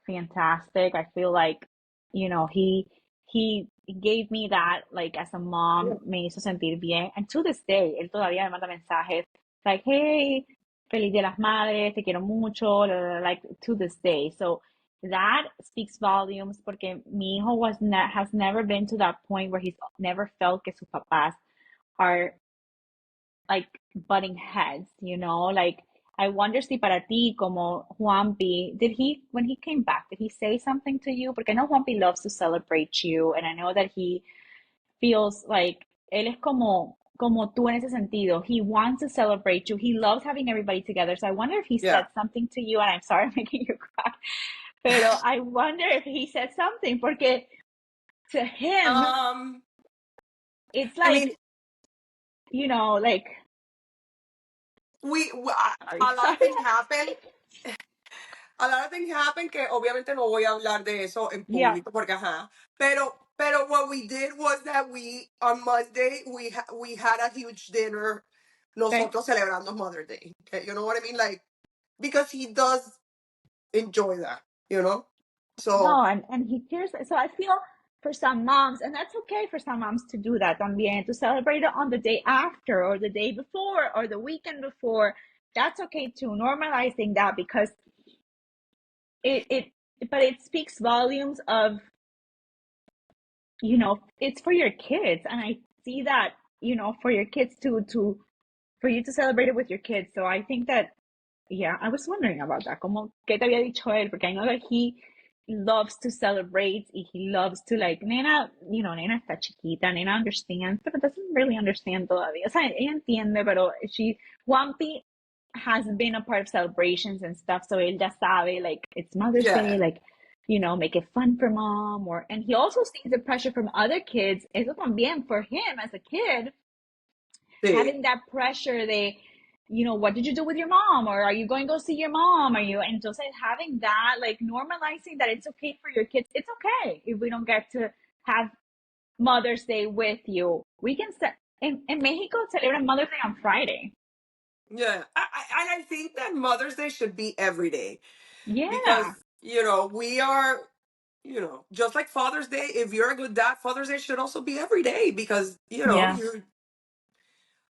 fantastic. I feel like, he gave me that, like, as a Yeah. mom, me hizo sentir bien. And to this day, él todavía me manda mensajes like, hey, feliz Día de las Madres, te quiero mucho, like, to this day. So that speaks volumes porque mi hijo has never been to that point where he's never felt que sus papás are like butting heads, like, I wonder si para ti como Juanpi, when he came back, did he say something to you? Porque I know Juanpi loves to celebrate you, and I know that he feels like él es como tú en ese sentido. He wants to celebrate you. He loves having everybody together. So I wonder if he Yeah. said something to you, and I'm sorry I'm making you cry, pero I wonder if he said something, porque to him, Um, it's I mean, like, like, Sorry, a lot of sorry. things happen. A lot of things happen que obviamente no voy a hablar de eso en Yeah. público porque ajá. Pero what we did was that on Monday we had a huge dinner Okay. nosotros celebrando Mother's Day. Okay? You know what I mean? Like, because he does enjoy that, you know? So, No, and he cares. So I feel for some moms, and that's okay for some moms to do that también, to celebrate it on the day after or the day before or the weekend before. That's okay too. Normalizing that because it but it speaks volumes of, it's for your kids. And I see that, for your kids to for you to celebrate it with your kids. So I think that, yeah, I was wondering about that. Como que te había dicho él, porque I know that he loves to celebrate. He loves to, like, nena, nena está chiquita, nena understands, but doesn't really understand todavía. O sea, ella entiende, pero Juanpi has been a part of celebrations and stuff, so él ya sabe, like, it's Mother's Day, yeah, like, make it fun for mom, and he also sees the pressure from other kids. Eso también for him as a kid, sí. having that pressure de, what did you do with your mom? Or are you going to go see your mom? Are you, and just having that, like, normalizing that it's okay for your kids. It's okay if we don't get to have Mother's Day with you. We can set, in Mexico, celebran Mother's Day on Friday. Yeah. I think that Mother's Day should be every day because, Yeah. we are, just like Father's Day, if you're a good dad, Father's Day should also be every day because, Yeah.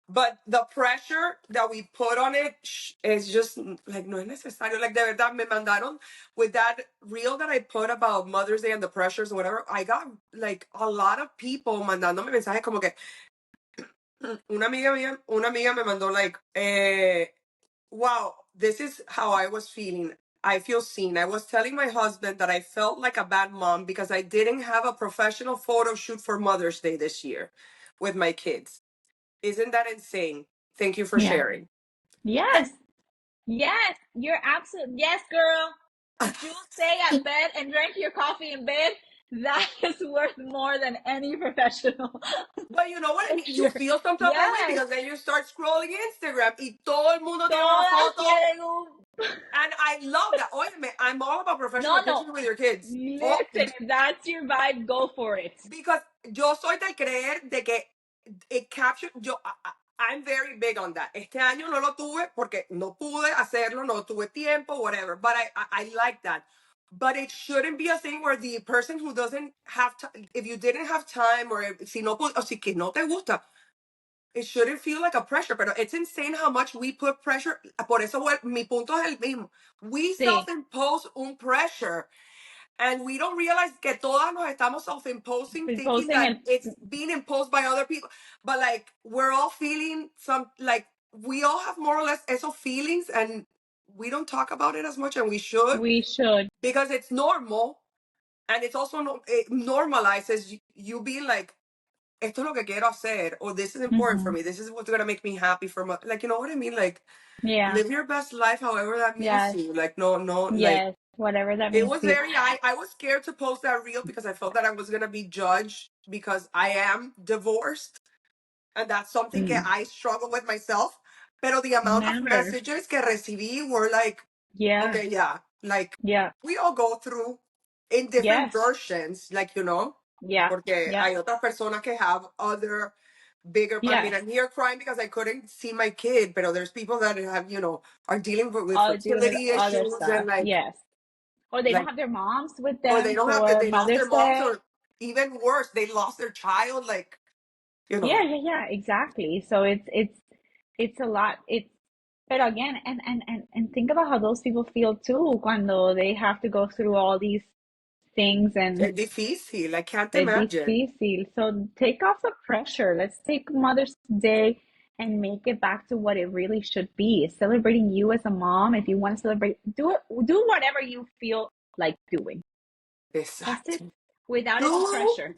but the pressure that we put on it is just like, no es necesario. Like, de verdad, me mandaron with that reel that I put about Mother's Day and the pressures and whatever. I got like a lot of people mandándome mensajes como que, una amiga me mandó like, wow, this is how I was feeling. I feel seen. I was telling my husband that I felt like a bad mom because I didn't have a professional photo shoot for Mother's Day this year with my kids. Isn't that insane? Thank you for Yeah. sharing. Yes. Yes. You're absolute. Yes, girl. Did you stay at bed and drank your coffee in bed? That is worth more than any professional But you know what I mean? You picture. feel some type of way Yes. because then you start scrolling Instagram y todo el mundo tiene una Todas foto. quieren un. And I love that. Óyeme, I'm all about professional No, no. pictures with your kids. Oh, Listen, if that's your vibe, go for it. because yo soy del creer de que it capture, I'm very big on that. Este año no lo tuve porque no pude hacerlo, no tuve tiempo, whatever. But I like that. But it shouldn't be a thing where the person who doesn't have time, if you didn't have time or si no, o si que no te gusta, it shouldn't feel like a pressure. Pero it's insane how much we put pressure. Por eso mi punto es el mismo. We Sí. self-impose un pressure. And we don't realize que todas nos estamos self-imposing, thinking Posting that el. it's being imposed by other people. But like, we're all feeling like, we all have more or less esos feelings and we don't talk about it as much and we should We should. because it's normal. And it's also, it normalizes you being like, esto es lo que quiero hacer, or this is important for Mm-hmm. me. This is what's going to make me happy like, you know what I mean? Like, Yeah. live your best life, however that means Yes. to you. Like, no, like, Yes. Whatever that it means was to you. very, I was scared to post that reel because I felt that I was going to be judged because I am divorced. And that's something that Mm. I struggle with myself. Pero the amount of Never. messages que recibí were like, Yeah. okay, yeah, like Yeah. we all go through in different Yes. versions, like, Yeah. porque Yeah. hay otras personas que have other bigger, I mean, Yes. I'm here crying because I couldn't see my kid, but there's people that have, are dealing with All dealing with fertility other issues stuff. and Yes. Or they don't like have their moms with or they them don't have for they lost their Mother's moms Day. or even worse they lost their child, like Yeah, yeah, yeah, exactly. So it's a lot. But again, and think about how those people feel too cuando they have to go through all these things, and it's difícil. I can't it's imagine. difícil. So take off the pressure. Let's take Mother's Day and make it back to what it really should be. Celebrating you as a mom. If you want to celebrate, do whatever you feel like doing. That's it. Exactly. Without any Do pressure.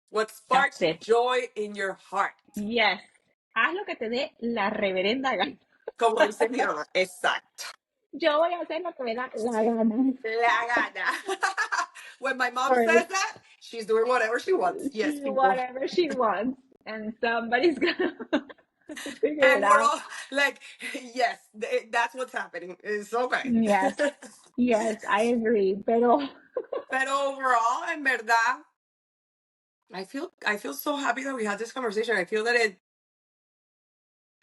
what That's sparks it. joy in your heart, Yes. Haz lo que te dé la reverenda gana. como dice mi mamá. Exacto. Yo voy a hacer lo que me da la gana. La gana. When my mom Or says that, she's doing whatever she wants. Yes, people. whatever she wants. And somebody's gonna figure it And we're out. all Like, yes, that's what's happening. It's okay. Yes, yes, I agree. Pero Pero overall, en verdad, I feel so happy that we had this conversation. I feel that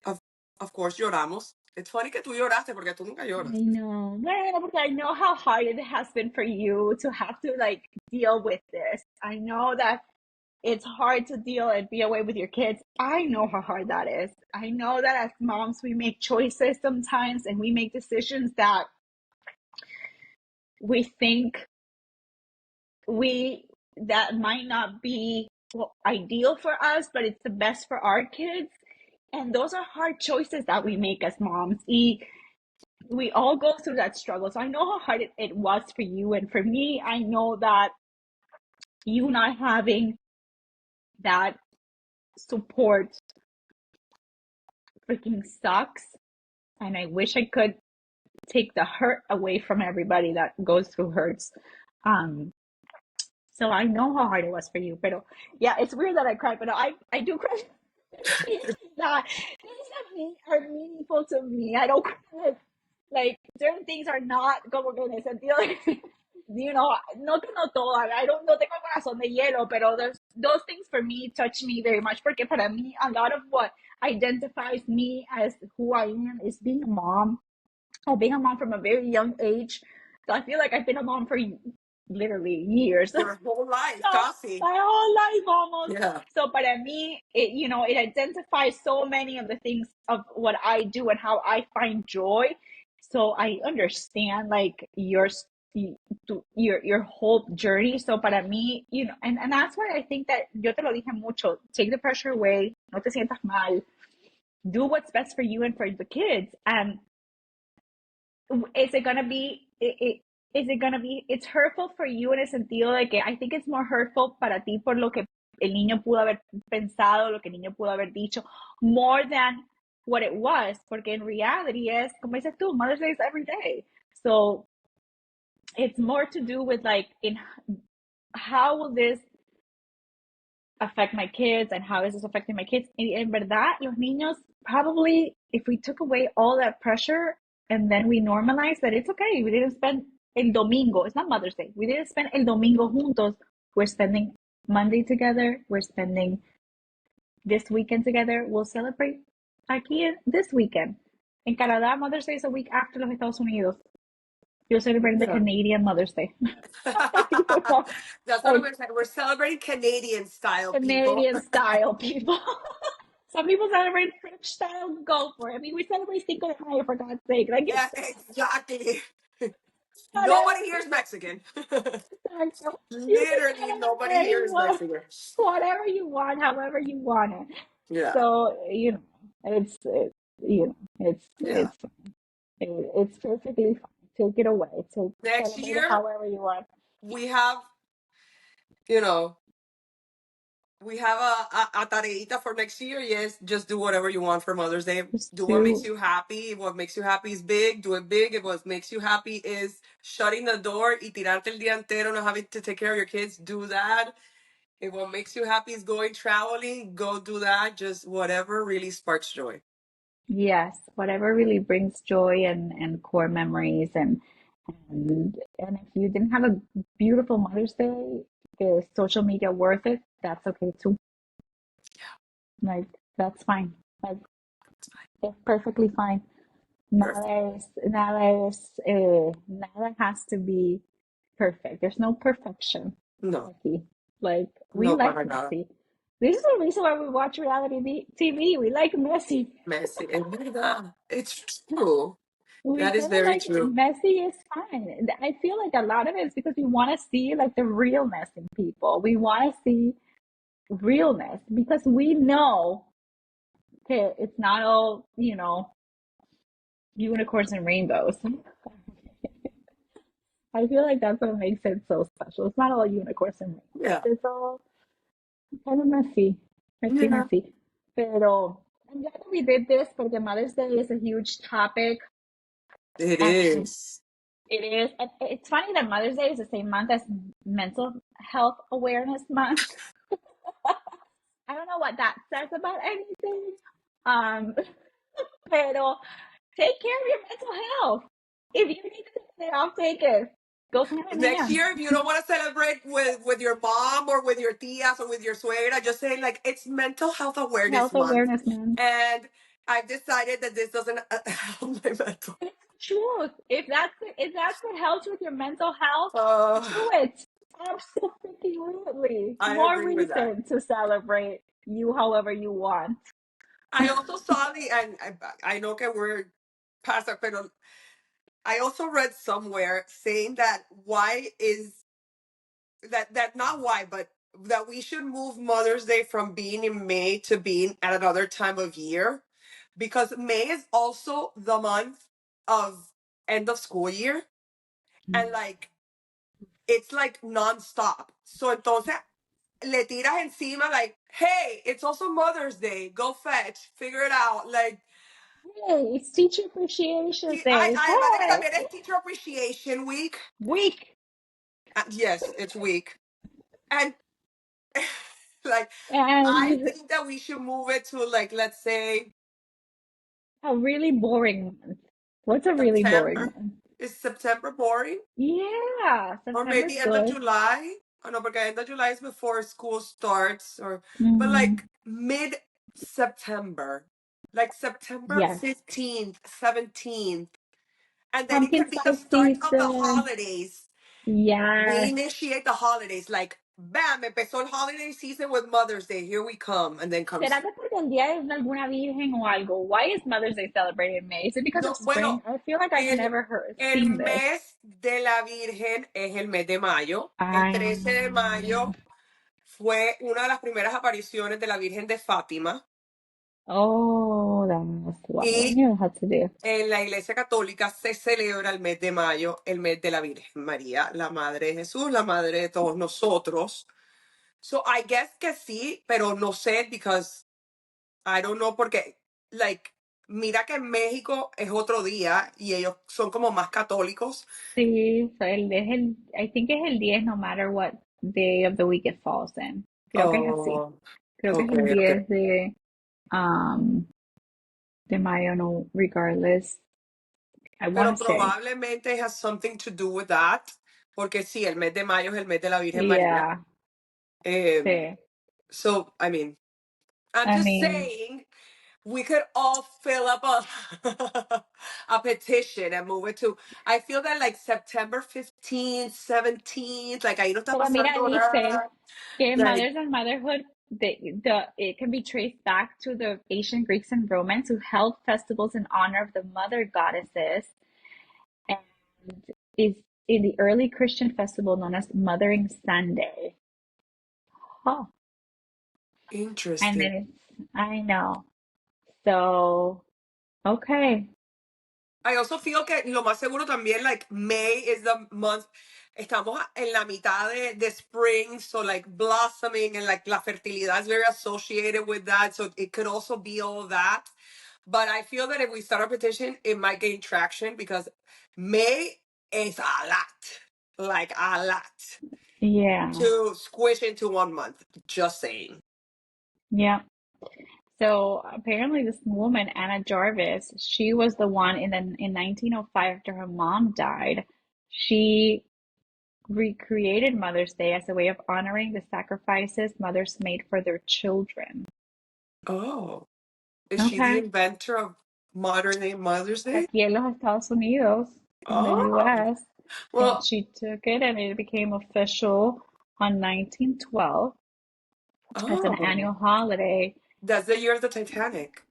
of, of course, lloramos. It's funny que tú lloraste porque tú nunca lloras. I know. Well, because I know how hard it has been for you to have to like deal with this. I know that it's hard to deal and be away with your kids. I know how hard that is. I know that as moms, we make choices sometimes and we make decisions that we think we that might not be well, ideal for us, but it's the best for our kids. And those are hard choices that we make as moms. We all go through that struggle. So I know how hard it was for you. And for me, I know that you not having that support freaking sucks. And I wish I could take the hurt away from everybody that goes through hurts. Um, so I know how hard it was for you. But yeah, it's weird that I cried, but I do cry. That things that are meaningful to me. I don't cry. Like certain things are not como que en el sentido de, you know, no que no todas. I don't no tengo corazón de hielo, pero those things for me touch me very much porque para mí a lot of what identifies me as who I am is being a mom or being a mom from a very young age. So I feel like I've been a mom for literally years. Your whole life, So casi. my whole life almost. Yeah. So, but at me, it it identifies so many of the things of what I do and how I find joy. So I understand like your whole journey. So para mí, and that's why I think that yo te lo dije mucho. Take the pressure away. No te sientas mal. Do what's best for you and for the kids. And is it gonna be is it gonna be it's hurtful for you en el sentido de que I think it's more hurtful para ti por lo que el niño pudo haber pensado, lo que el niño pudo haber dicho, more than what it was, porque in reality es, como dices tú, Mother's Day is every day. So it's more to do with like in how will this affect my kids and how is this affecting my kids. En verdad, los niños probably, if we took away all that pressure and then we normalized that it's okay, we didn't spend el domingo, it's not Mother's Day, we didn't spend el domingo juntos, we're spending Monday together, we're spending this weekend together, we'll celebrate aquí this weekend. En Canadá, Mother's Day is a week after los Estados Unidos. You're celebrating the Yeah. Canadian Mother's Day. You know, That's what like we're saying. We're celebrating Canadian style, people. Canadian style people. Some people celebrate French style. Go for it. I mean, we celebrate Cinco de Mayo for God's sake. Like Yeah, it's exactly. whatever Nobody here's Mexican. you can Literally, nobody celebrate here is Mexican. whatever you want, however you want it. Yeah. So Yeah. it's it's perfectly fine. Take it away. Next Celebrate it year, however you want. we have, you know, we have a tareita for next year. Yes, just do whatever you want for Mother's Day. Just Do what makes do you happy. If what makes you happy is big, do it big. If what makes you happy is shutting the door y tirarte el día entero, not having to take care of your kids, do that. If what makes you happy is going traveling, go do that. Just whatever really sparks joy. yes, whatever really brings joy and core memories and if you didn't have a beautiful Mother's Day, is social media worth it? That's okay too. Like that's fine. Like it's perfectly fine. Perfect. Nada has to be perfect. There's no perfection No, aquí. Like we no like para nada. messy. This is the reason why we watch reality TV. We like messy. Messy. Es verdad. It's true. We That is kind of very like true. messy is fine. I feel like a lot of it is because we want to see like the realness in people. We want to see realness because we know that it's not all, unicorns and rainbows. I feel like that's what makes it so special. It's not all unicorns and rainbows. Yeah. It's all kind of messy, messy, Yeah. messy. Pero I'm glad that we did this because Mother's Day is a huge topic. It And is. it is. It's funny that Mother's Day is the same month as Mental Health Awareness Month. I don't know what that says about anything. Um, Pero take care of your mental health. If you need to take a day off, take it. Go find a Next man. year, if you don't want to celebrate with your mom or with your tias or with your suegra, just say like it's Mental Health Awareness Health Month, awareness, man. and I've decided that this doesn't help my mental. Truth. If that's what helps with your mental health, Uh, do it. Absolutely. I More agree with that. reason to celebrate you however you want. I also saw and I know que we're past that, but I also read somewhere saying that why is that not why, but that we should move Mother's Day from being in May to being at another time of year, because May is also the month of end of school year, and like it's like nonstop. So entonces le tiras encima like, hey, it's also Mother's Day. Go fetch, figure it out. Like, Hey, it's Teacher Appreciation Day. además de que Hey, también es Teacher Appreciation Week. week. Yes, it's week. And like, I And think that we should move it to like, let's say a really boring month. What's a really boring September. month? Is September boring? Yeah, Or September's maybe end of good. July? Oh no, because end of July is before school starts. Or but Mm, like mid September, like September yes. 15th, 17th, and then it Pumpkin could be the spice start of the season. holidays. We Yes. initiate the holidays like bam, empezó el holiday season with Mother's Day. Here we come, and then ¿Será comes que porque el día es de alguna virgen o algo? Why is Mother's Day celebrated in May? Is it because no, of bueno, spring? I feel like I've el never heard el seen this. mes de la Virgen es el mes de mayo. El Ah, 13 de mayo fue una de las primeras apariciones de la Virgen de Fátima, oh, that's why. I y knew it had to do. en la Iglesia Católica se celebra el mes de mayo, el mes de la Virgen María, la Madre de Jesús, la Madre de todos nosotros. So I guess que sí, pero no sé, because I don't know, porque, like, mira que en México es otro día y ellos son como más católicos. Sí, so I think es el 10 no matter what day of the week it falls in. Creo que es así. Oh, Creo que es el okay, okay. 10 um, de mayo, no, regardless. I want Pero to say. probablemente it has something to do with that, porque sí, el mes de mayo es el mes de la Virgen María. Yeah, Um, sí. so, I mean, I'm I just mean, saying we could all fill up a a petition and move it to. I feel that like September 15th, 17th, like ahí no está pero mira, pasando dice nada. que Like, mothers and motherhood, it can be traced back to the ancient Greeks and Romans who held festivals in honor of the mother goddesses, and is in the early Christian festival known as Mothering Sunday. Oh, and interesting. then I know. So, okay. I also feel que lo más seguro también, like, May is the month. Estamos en la mitad de spring, so like blossoming and like la fertilidad is very associated with that. So it could also be all that. But I feel that if we start a petition, it might gain traction because May is a lot, like a lot Yeah. to squish into 1 month. Just saying. Yeah. So apparently this woman, Anna Jarvis, she was the one in 1905 after her mom died. She recreated Mother's Day as a way of honoring the sacrifices mothers made for their children. Oh, is she the Okay. inventor of modern day Mother's Day? Aquí en los Estados Unidos, in the Oh, US, and well, she took it and it became official on 1912 as an oh. annual holiday. That's the year of the Titanic.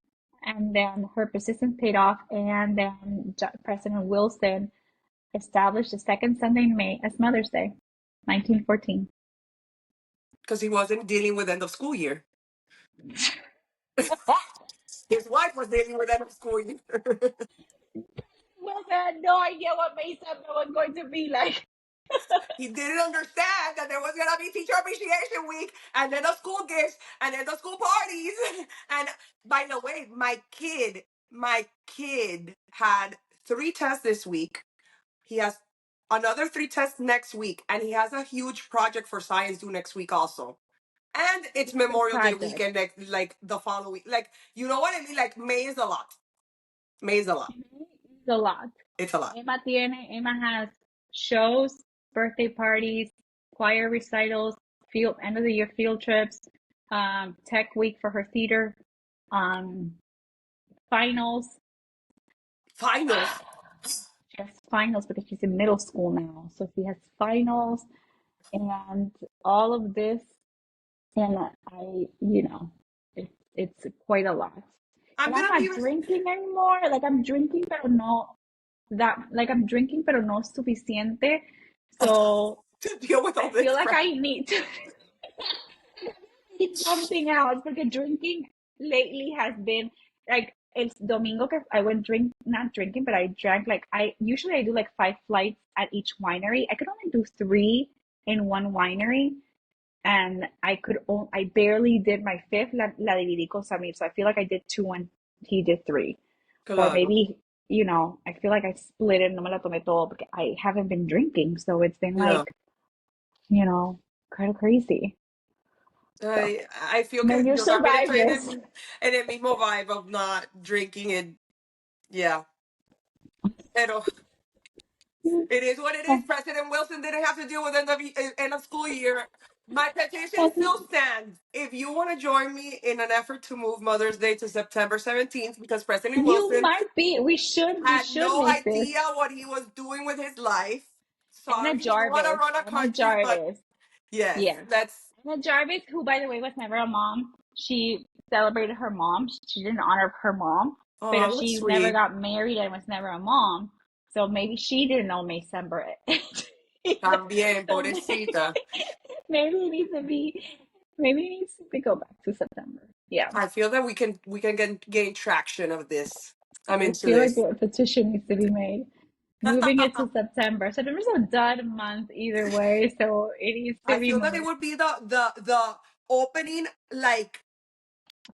And then her persistence paid off, and then President Wilson established the second Sunday in May as Mother's Day, 1914. Because he wasn't dealing with end of school year. His wife was dealing with end of school year. Wilson had no idea what May 7th was going to be like. He didn't understand that there was gonna be Teacher Appreciation Week and end of school gifts and end of school parties. And by the way, my kid had 3 tests this week. He has another 3 tests next week, and he has a huge project for science due next week also. And it's What's the Memorial Day project? weekend, like the following, like, you know what I mean? Like, May is a lot. May's a lot. It's a lot. It's a lot. Emma has shows, birthday parties, choir recitals, field end of the year field trips, tech week for her theater, um, finals. Finals. She has finals because she's in middle school now. So she has finals and all of this. And it's quite a lot. I'm And I'm gonna be not drinking anymore. Like I'm drinking, I'm drinking, pero no suficiente. So to deal with all I feel this like crap. I need to eat something else because drinking lately has been like it's domingo que I went drink not drinking but I drank like I do like 5 flights at each winery. I could only do 3 in one winery and I barely did my fifth. La dividí con Samir, so I feel like I did two and he did three, or Claro. maybe I feel like I split it. No me la tomé todo because I haven't been drinking, so it's been Yeah. like kind of crazy. So I feel then que you yo también survive estoy this. en el mismo vibe of not drinking and yeah. Pero it is what it is. President Wilson didn't have to deal with end of school year. My petition still stands. If you want to join me in an effort to move Mother's Day to September 17th, because President You Wilson might be. We should no make this. idea what he was doing with his life. Anna Sorry, you want to Jarvis. run a Anna country, but Jarvis. yes, Yeah. let's. Anna Jarvis, who by the way was never a mom. She celebrated her mom. She did in honor of her mom, but Oh, that's she never sweet. got married and was never a mom. So maybe she didn't know December either. También, So maybe, pobrecita. maybe it needs to be maybe it needs to go back to September. Yeah. I feel that we can gain traction of this. I'm I into feel like this. a petition needs to be made. Moving it to September. September's a dud month either way, so it needs to I be feel that it moved. would be the opening like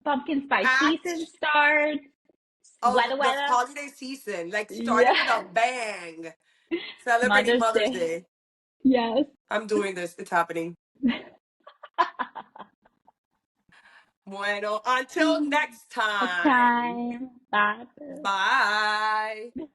Pumpkin spice season act starts. of Weather, the weather. holiday season, like starting with Yeah. a bang, celebrating Mother's Mother's Day. Day. Yes. I'm doing this. It's happening. Bueno, until next Next time. time. Bye. Bye.